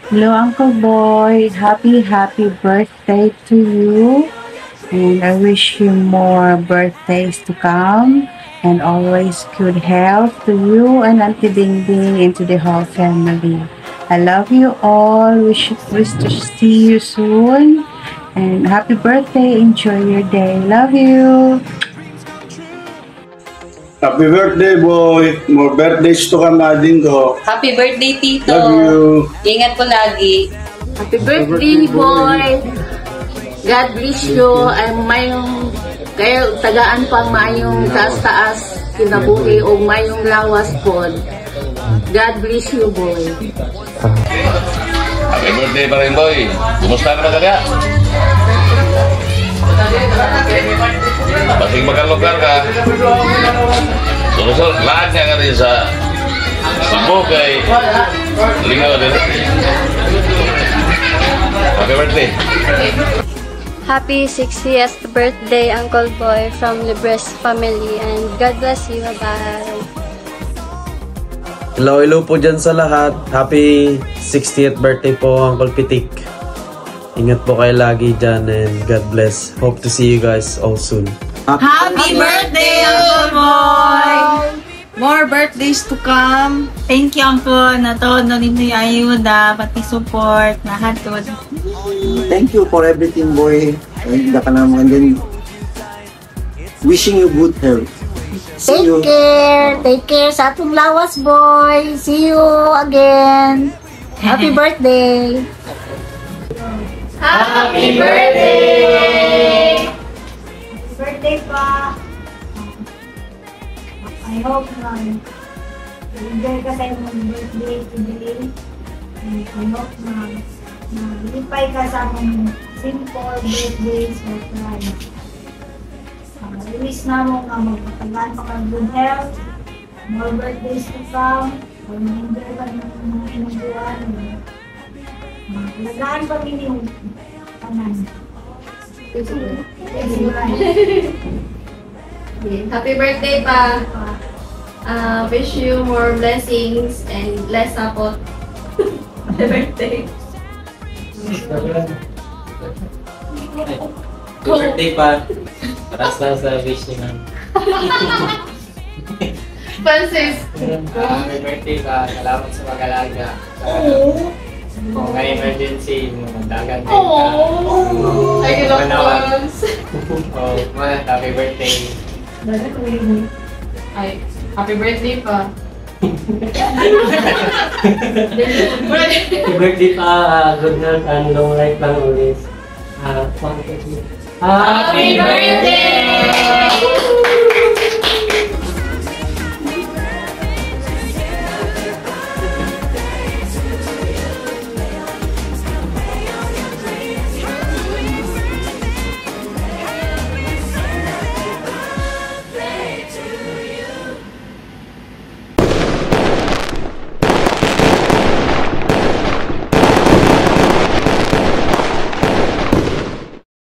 Hello, Uncle Boy. Happy birthday to you. And I wish you more birthdays to come. And always good health to you and Auntie Ding Ding and to the whole family. I love you all. Wish to see you soon. And happy birthday. Enjoy your day. Love you. Happy birthday, boy. More birthdays to come, ading ko. Happy birthday, Tito. Love you. Ingat po lagi. Happy birthday, boy. God bless you. Ay mayong kayo tagaan pang mayong taas-taas kinabuhi o mayong lawas pod. God bless you, boy. Happy birthday pa rin, boy. Kumusta naman kaya? Basing makan-lugar ka. Sulusot, lahat niya ka rin sa Cebu kay Lingaw din. Happy birthday. Happy 60th birthday, Uncle Boy, from Libres family, and God bless you. Bye-bye. Hello po dyan sa lahat. Happy 60th birthday po, Uncle Pitik. Ingat po kayo lagi dyan and God bless. Hope to see you guys all soon. Happy birthday, Uncle Boy! More birthdays to come. Thank you, Uncle. Nato, ninyo yung ayuda, pati support, nahatod. Thank you for everything, boy. Hindi ka naman din. Wishing you good health. Take care sa atong lawas, boy. See you again. Happy birthday. Happy birthday! Happy birthday pa! I hope na enjoy ka sa iyong birthday today. And I hope na lipay ka sa akong simple birthday surprise. I-wish na mo nga magpatagaan pa ka good health, more birthdays to come, or ma-enjoy ka ng mga inagduan. Lagaan pa rin yung tanan. Happy birthday pa! Wish you more blessings and less support. Happy birthday! Happy birthday pa! Paras lang sa wish niyo man. Francis! Happy birthday pa! Salamat sa mag-alaga. Kung may emergency, magdagan din ka. Ay, ilang months! Happy birthday! Ay, happy birthday pa! Happy birthday pa! Good health and long life lang ulit. Happy birthday!